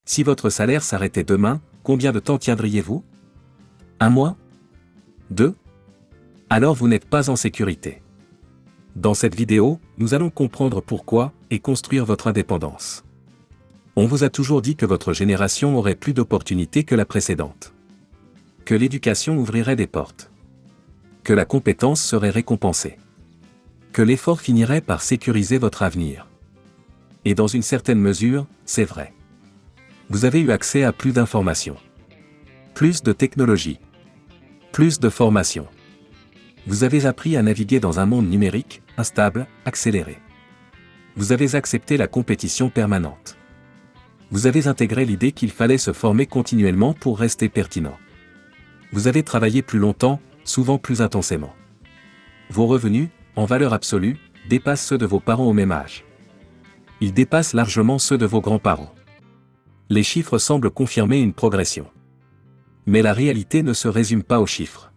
Si votre salaire s'arrêtait demain, combien de temps tiendriez-vous? 1 mois? 2? Alors vous n'êtes pas en sécurité. Dans cette vidéo, nous allons comprendre pourquoi et construire votre indépendance. On vous a toujours dit que votre génération aurait plus d'opportunités que la précédente. Que l'éducation ouvrirait des portes. Que la compétence serait récompensée. Que l'effort finirait par sécuriser votre avenir. Et dans une certaine mesure, c'est vrai. Vous avez eu accès à plus d'informations. Plus de technologies. Plus de formation. Vous avez appris à naviguer dans un monde numérique, instable, accéléré. Vous avez accepté la compétition permanente. Vous avez intégré l'idée qu'il fallait se former continuellement pour rester pertinent. Vous avez travaillé plus longtemps, souvent plus intensément. Vos revenus, en valeur absolue, dépassent ceux de vos parents au même âge. Ils dépassent largement ceux de vos grands-parents. Les chiffres semblent confirmer une progression. Mais la réalité ne se résume pas aux chiffres.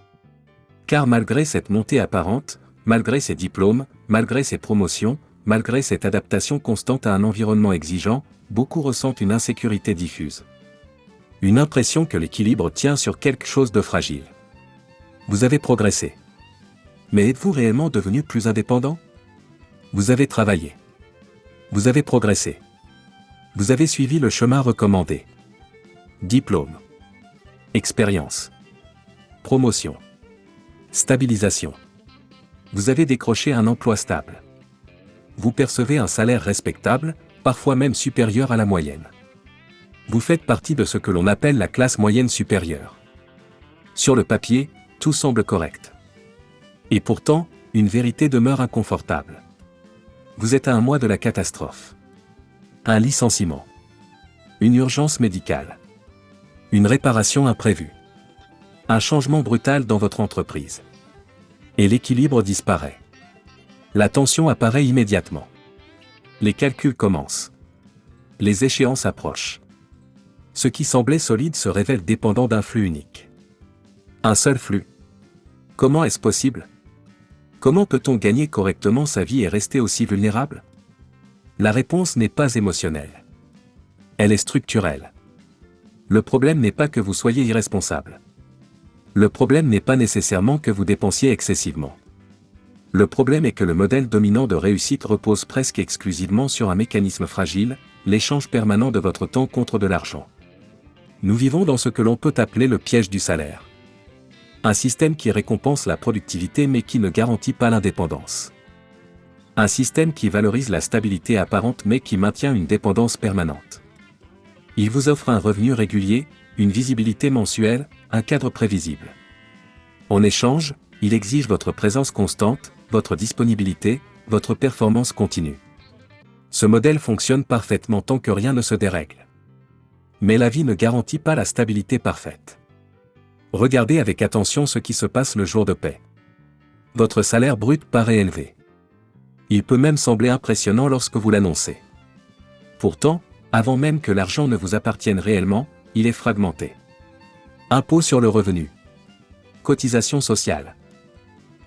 Car malgré cette montée apparente, malgré ces diplômes, malgré ces promotions, malgré cette adaptation constante à un environnement exigeant, beaucoup ressentent une insécurité diffuse. Une impression que l'équilibre tient sur quelque chose de fragile. Vous avez progressé. Mais êtes-vous réellement devenu plus indépendant? Vous avez travaillé. Vous avez progressé. Vous avez suivi le chemin recommandé. Diplôme. Expérience. Promotion. Stabilisation. Vous avez décroché un emploi stable. Vous percevez un salaire respectable, parfois même supérieur à la moyenne. Vous faites partie de ce que l'on appelle la classe moyenne supérieure. Sur le papier, tout semble correct. Et pourtant, une vérité demeure inconfortable. Vous êtes à 1 mois de la catastrophe. Un licenciement. Une urgence médicale. Une réparation imprévue. Un changement brutal dans votre entreprise. Et l'équilibre disparaît. La tension apparaît immédiatement. Les calculs commencent. Les échéances approchent. Ce qui semblait solide se révèle dépendant d'un flux unique. Un seul flux. Comment est-ce possible? Comment peut-on gagner correctement sa vie et rester aussi vulnérable? La réponse n'est pas émotionnelle. Elle est structurelle. Le problème n'est pas que vous soyez irresponsable. Le problème n'est pas nécessairement que vous dépensiez excessivement. Le problème est que le modèle dominant de réussite repose presque exclusivement sur un mécanisme fragile, l'échange permanent de votre temps contre de l'argent. Nous vivons dans ce que l'on peut appeler le piège du salaire. Un système qui récompense la productivité mais qui ne garantit pas l'indépendance. Un système qui valorise la stabilité apparente mais qui maintient une dépendance permanente. Il vous offre un revenu régulier, une visibilité mensuelle, un cadre prévisible. En échange, il exige votre présence constante, votre disponibilité, votre performance continue. Ce modèle fonctionne parfaitement tant que rien ne se dérègle. Mais la vie ne garantit pas la stabilité parfaite. Regardez avec attention ce qui se passe le jour de paie. Votre salaire brut paraît élevé. Il peut même sembler impressionnant lorsque vous l'annoncez. Pourtant, avant même que l'argent ne vous appartienne réellement, il est fragmenté. Impôt sur le revenu. Cotisations sociales.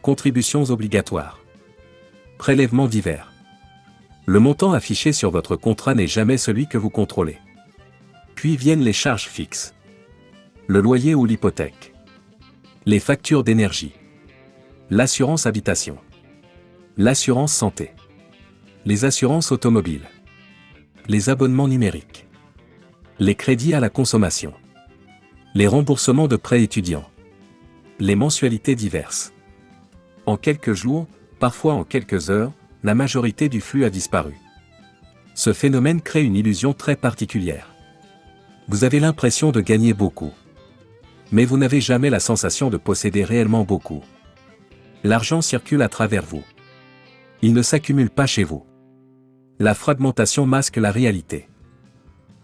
Contributions obligatoires. Prélèvements divers. Le montant affiché sur votre contrat n'est jamais celui que vous contrôlez. Puis viennent les charges fixes. Le loyer ou l'hypothèque. Les factures d'énergie. L'assurance habitation. L'assurance santé. Les assurances automobiles. Les abonnements numériques. Les crédits à la consommation. Les remboursements de prêts étudiants. Les mensualités diverses. En quelques jours, parfois en quelques heures, la majorité du flux a disparu. Ce phénomène crée une illusion très particulière. Vous avez l'impression de gagner beaucoup. Mais vous n'avez jamais la sensation de posséder réellement beaucoup. L'argent circule à travers vous. Il ne s'accumule pas chez vous. La fragmentation masque la réalité.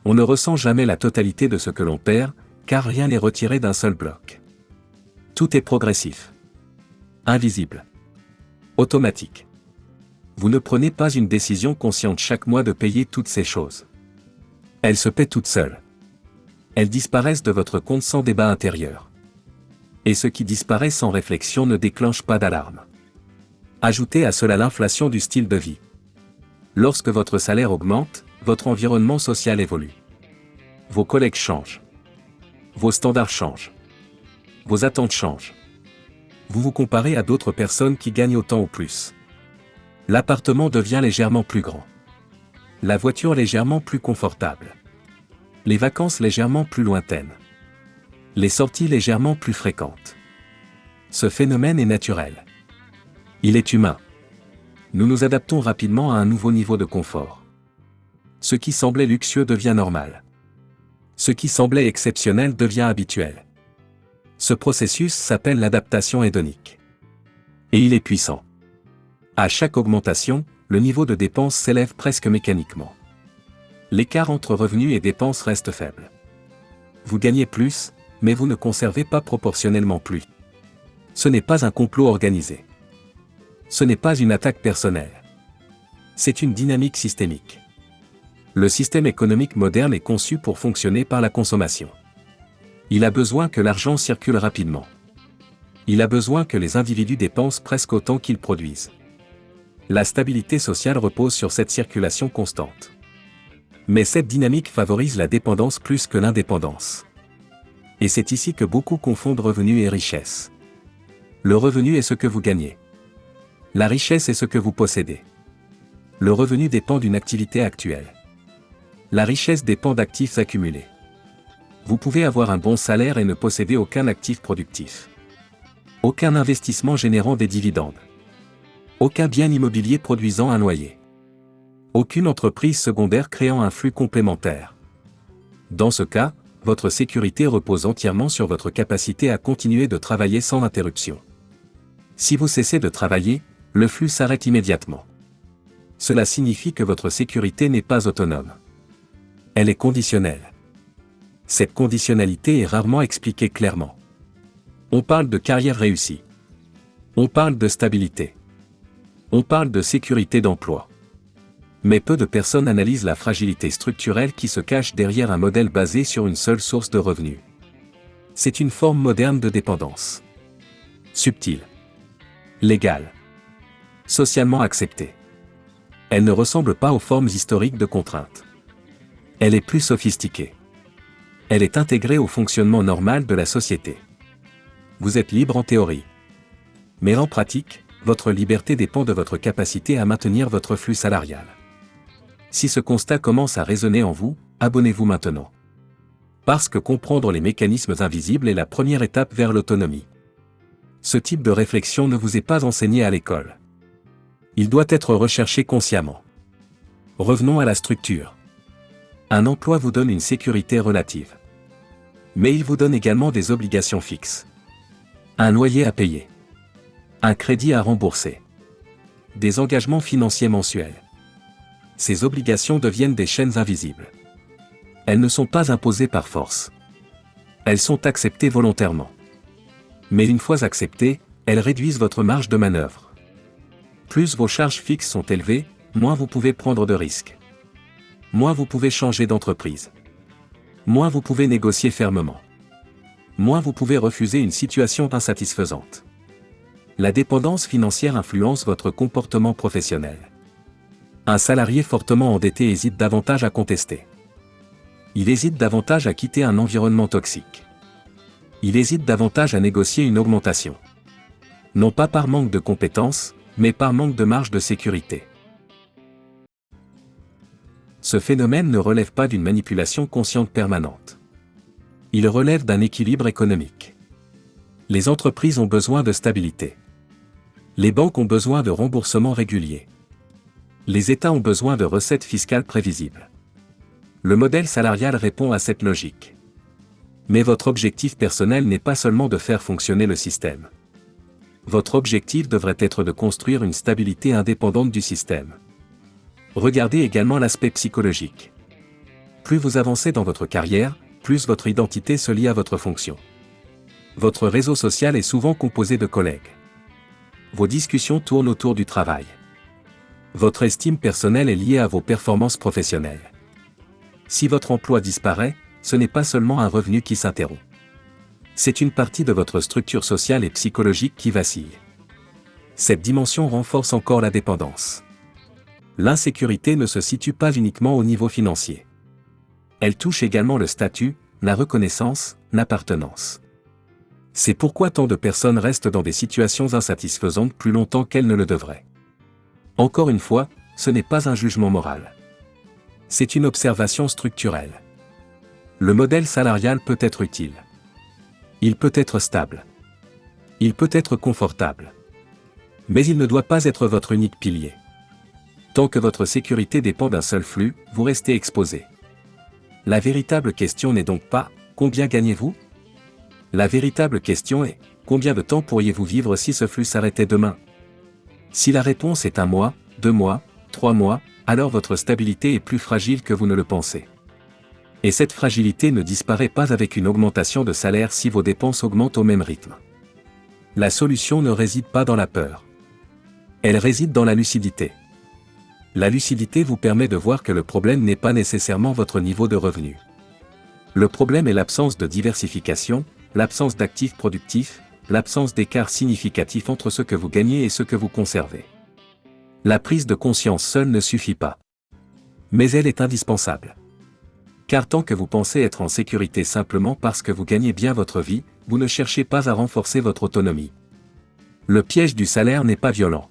On ne ressent jamais la totalité de ce que l'on perd, car rien n'est retiré d'un seul bloc. Tout est progressif. Invisible. Automatique. Vous ne prenez pas une décision consciente chaque mois de payer toutes ces choses. Elles se paient toutes seules. Elles disparaissent de votre compte sans débat intérieur. Et ce qui disparaît sans réflexion ne déclenche pas d'alarme. Ajoutez à cela l'inflation du style de vie. Lorsque votre salaire augmente, votre environnement social évolue. Vos collègues changent. Vos standards changent. Vos attentes changent. Vous vous comparez à d'autres personnes qui gagnent autant ou plus. L'appartement devient légèrement plus grand. La voiture légèrement plus confortable. Les vacances légèrement plus lointaines. Les sorties légèrement plus fréquentes. Ce phénomène est naturel. Il est humain. Nous nous adaptons rapidement à un nouveau niveau de confort. Ce qui semblait luxueux devient normal. Ce qui semblait exceptionnel devient habituel. Ce processus s'appelle l'adaptation hédonique. Et il est puissant. À chaque augmentation, le niveau de dépenses s'élève presque mécaniquement. L'écart entre revenus et dépenses reste faible. Vous gagnez plus, mais vous ne conservez pas proportionnellement plus. Ce n'est pas un complot organisé. Ce n'est pas une attaque personnelle. C'est une dynamique systémique. Le système économique moderne est conçu pour fonctionner par la consommation. Il a besoin que l'argent circule rapidement. Il a besoin que les individus dépensent presque autant qu'ils produisent. La stabilité sociale repose sur cette circulation constante. Mais cette dynamique favorise la dépendance plus que l'indépendance. Et c'est ici que beaucoup confondent revenu et richesse. Le revenu est ce que vous gagnez. La richesse est ce que vous possédez. Le revenu dépend d'une activité actuelle. La richesse dépend d'actifs accumulés. Vous pouvez avoir un bon salaire et ne posséder aucun actif productif. Aucun investissement générant des dividendes. Aucun bien immobilier produisant un loyer. Aucune entreprise secondaire créant un flux complémentaire. Dans ce cas, votre sécurité repose entièrement sur votre capacité à continuer de travailler sans interruption. Si vous cessez de travailler, le flux s'arrête immédiatement. Cela signifie que votre sécurité n'est pas autonome. Elle est conditionnelle. Cette conditionnalité est rarement expliquée clairement. On parle de carrière réussie. On parle de stabilité. On parle de sécurité d'emploi. Mais peu de personnes analysent la fragilité structurelle qui se cache derrière un modèle basé sur une seule source de revenus. C'est une forme moderne de dépendance. Subtile. Légale. Socialement acceptée. Elle ne ressemble pas aux formes historiques de contrainte. Elle est plus sophistiquée. Elle est intégrée au fonctionnement normal de la société. Vous êtes libre en théorie. Mais en pratique, votre liberté dépend de votre capacité à maintenir votre flux salarial. Si ce constat commence à résonner en vous, abonnez-vous maintenant. Parce que comprendre les mécanismes invisibles est la première étape vers l'autonomie. Ce type de réflexion ne vous est pas enseigné à l'école. Il doit être recherché consciemment. Revenons à la structure. Un emploi vous donne une sécurité relative. Mais il vous donne également des obligations fixes. Un loyer à payer. Un crédit à rembourser. Des engagements financiers mensuels. Ces obligations deviennent des chaînes invisibles. Elles ne sont pas imposées par force. Elles sont acceptées volontairement. Mais une fois acceptées, elles réduisent votre marge de manœuvre. Plus vos charges fixes sont élevées, moins vous pouvez prendre de risques. Moins vous pouvez changer d'entreprise. Moins vous pouvez négocier fermement. Moins vous pouvez refuser une situation insatisfaisante. La dépendance financière influence votre comportement professionnel. Un salarié fortement endetté hésite davantage à contester. Il hésite davantage à quitter un environnement toxique. Il hésite davantage à négocier une augmentation. Non pas par manque de compétences, mais par manque de marge de sécurité. Ce phénomène ne relève pas d'une manipulation consciente permanente. Il relève d'un équilibre économique. Les entreprises ont besoin de stabilité. Les banques ont besoin de remboursements réguliers. Les États ont besoin de recettes fiscales prévisibles. Le modèle salarial répond à cette logique. Mais votre objectif personnel n'est pas seulement de faire fonctionner le système. Votre objectif devrait être de construire une stabilité indépendante du système. Regardez également l'aspect psychologique. Plus vous avancez dans votre carrière, plus votre identité se lie à votre fonction. Votre réseau social est souvent composé de collègues. Vos discussions tournent autour du travail. Votre estime personnelle est liée à vos performances professionnelles. Si votre emploi disparaît, ce n'est pas seulement un revenu qui s'interrompt. C'est une partie de votre structure sociale et psychologique qui vacille. Cette dimension renforce encore la dépendance. L'insécurité ne se situe pas uniquement au niveau financier. Elle touche également le statut, la reconnaissance, l'appartenance. C'est pourquoi tant de personnes restent dans des situations insatisfaisantes plus longtemps qu'elles ne le devraient. Encore une fois, ce n'est pas un jugement moral. C'est une observation structurelle. Le modèle salarial peut être utile. Il peut être stable. Il peut être confortable. Mais il ne doit pas être votre unique pilier. Tant que votre sécurité dépend d'un seul flux, vous restez exposé. La véritable question n'est donc pas « Combien gagnez-vous ?» La véritable question est « Combien de temps pourriez-vous vivre si ce flux s'arrêtait demain ?» Si la réponse est 1 mois, 2 mois, 3 mois, alors votre stabilité est plus fragile que vous ne le pensez. Et cette fragilité ne disparaît pas avec une augmentation de salaire si vos dépenses augmentent au même rythme. La solution ne réside pas dans la peur. Elle réside dans la lucidité. La lucidité vous permet de voir que le problème n'est pas nécessairement votre niveau de revenu. Le problème est l'absence de diversification, l'absence d'actifs productifs, l'absence d'écart significatif entre ce que vous gagnez et ce que vous conservez. La prise de conscience seule ne suffit pas. Mais elle est indispensable. Car tant que vous pensez être en sécurité simplement parce que vous gagnez bien votre vie, vous ne cherchez pas à renforcer votre autonomie. Le piège du salaire n'est pas violent.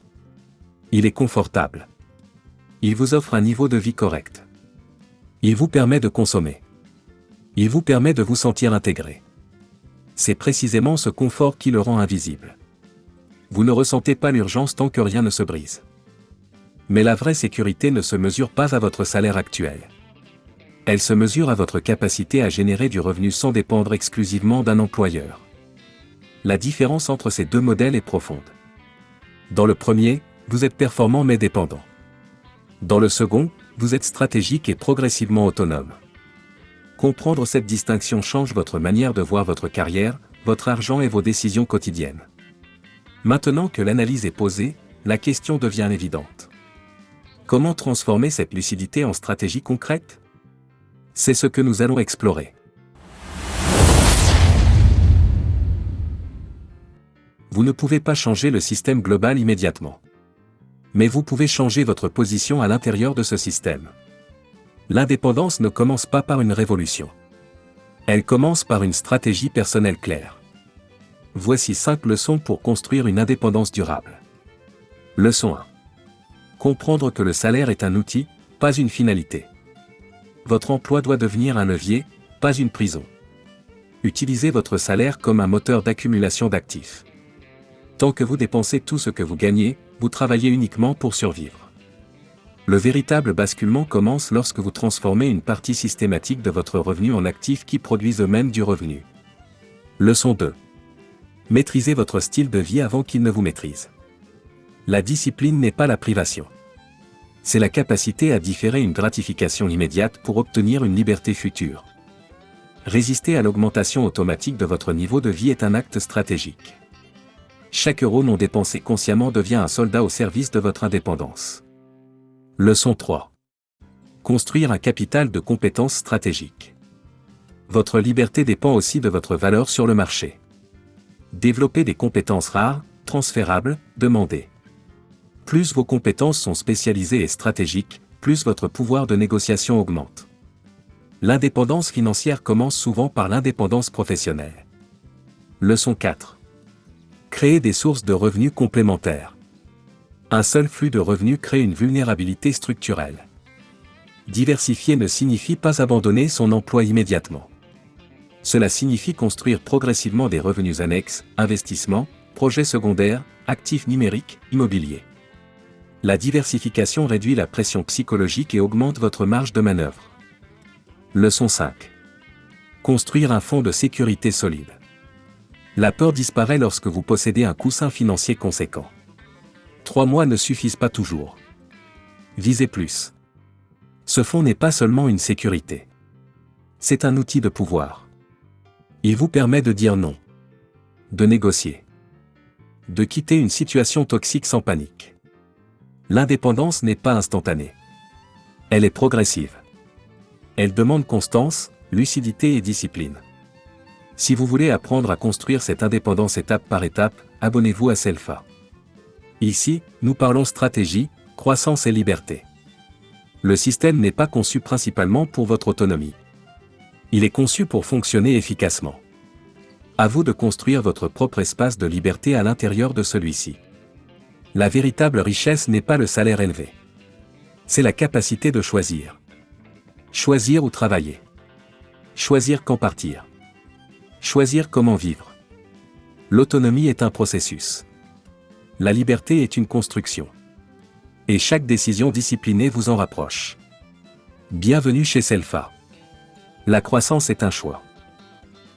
Il est confortable. Il vous offre un niveau de vie correct. Il vous permet de consommer. Il vous permet de vous sentir intégré. C'est précisément ce confort qui le rend invisible. Vous ne ressentez pas l'urgence tant que rien ne se brise. Mais la vraie sécurité ne se mesure pas à votre salaire actuel. Elle se mesure à votre capacité à générer du revenu sans dépendre exclusivement d'un employeur. La différence entre ces deux modèles est profonde. Dans le premier, vous êtes performant mais dépendant. Dans le second, vous êtes stratégique et progressivement autonome. Comprendre cette distinction change votre manière de voir votre carrière, votre argent et vos décisions quotidiennes. Maintenant que l'analyse est posée, la question devient évidente. Comment transformer cette lucidité en stratégie concrète ? C'est ce que nous allons explorer. Vous ne pouvez pas changer le système global immédiatement. Mais vous pouvez changer votre position à l'intérieur de ce système. L'indépendance ne commence pas par une révolution. Elle commence par une stratégie personnelle claire. Voici 5 leçons pour construire une indépendance durable. Leçon 1. Comprendre que le salaire est un outil, pas une finalité. Votre emploi doit devenir un levier, pas une prison. Utilisez votre salaire comme un moteur d'accumulation d'actifs. Tant que vous dépensez tout ce que vous gagnez, vous travaillez uniquement pour survivre. Le véritable basculement commence lorsque vous transformez une partie systématique de votre revenu en actifs qui produisent eux-mêmes du revenu. Leçon 2. Maîtrisez votre style de vie avant qu'il ne vous maîtrise. La discipline n'est pas la privation. C'est la capacité à différer une gratification immédiate pour obtenir une liberté future. Résister à l'augmentation automatique de votre niveau de vie est un acte stratégique. Chaque euro non dépensé consciemment devient un soldat au service de votre indépendance. Leçon 3. Construire un capital de compétences stratégiques. Votre liberté dépend aussi de votre valeur sur le marché. Développez des compétences rares, transférables, demandées. Plus vos compétences sont spécialisées et stratégiques, plus votre pouvoir de négociation augmente. L'indépendance financière commence souvent par l'indépendance professionnelle. Leçon 4. Créer des sources de revenus complémentaires. Un seul flux de revenus crée une vulnérabilité structurelle. Diversifier ne signifie pas abandonner son emploi immédiatement. Cela signifie construire progressivement des revenus annexes, investissements, projets secondaires, actifs numériques, immobiliers. La diversification réduit la pression psychologique et augmente votre marge de manœuvre. Leçon 5. Construire un fonds de sécurité solide. La peur disparaît lorsque vous possédez un coussin financier conséquent. 3 mois ne suffisent pas toujours. Visez plus. Ce fonds n'est pas seulement une sécurité. C'est un outil de pouvoir. Il vous permet de dire non. De négocier. De quitter une situation toxique sans panique. L'indépendance n'est pas instantanée. Elle est progressive. Elle demande constance, lucidité et discipline. Si vous voulez apprendre à construire cette indépendance étape par étape, abonnez-vous à Selfa. Ici, nous parlons stratégie, croissance et liberté. Le système n'est pas conçu principalement pour votre autonomie. Il est conçu pour fonctionner efficacement. À vous de construire votre propre espace de liberté à l'intérieur de celui-ci. La véritable richesse n'est pas le salaire élevé. C'est la capacité de choisir. Choisir où travailler. Choisir quand partir. Choisir comment vivre. L'autonomie est un processus. La liberté est une construction. Et chaque décision disciplinée vous en rapproche. Bienvenue chez Selfa. La croissance est un choix.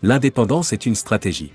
L'indépendance est une stratégie.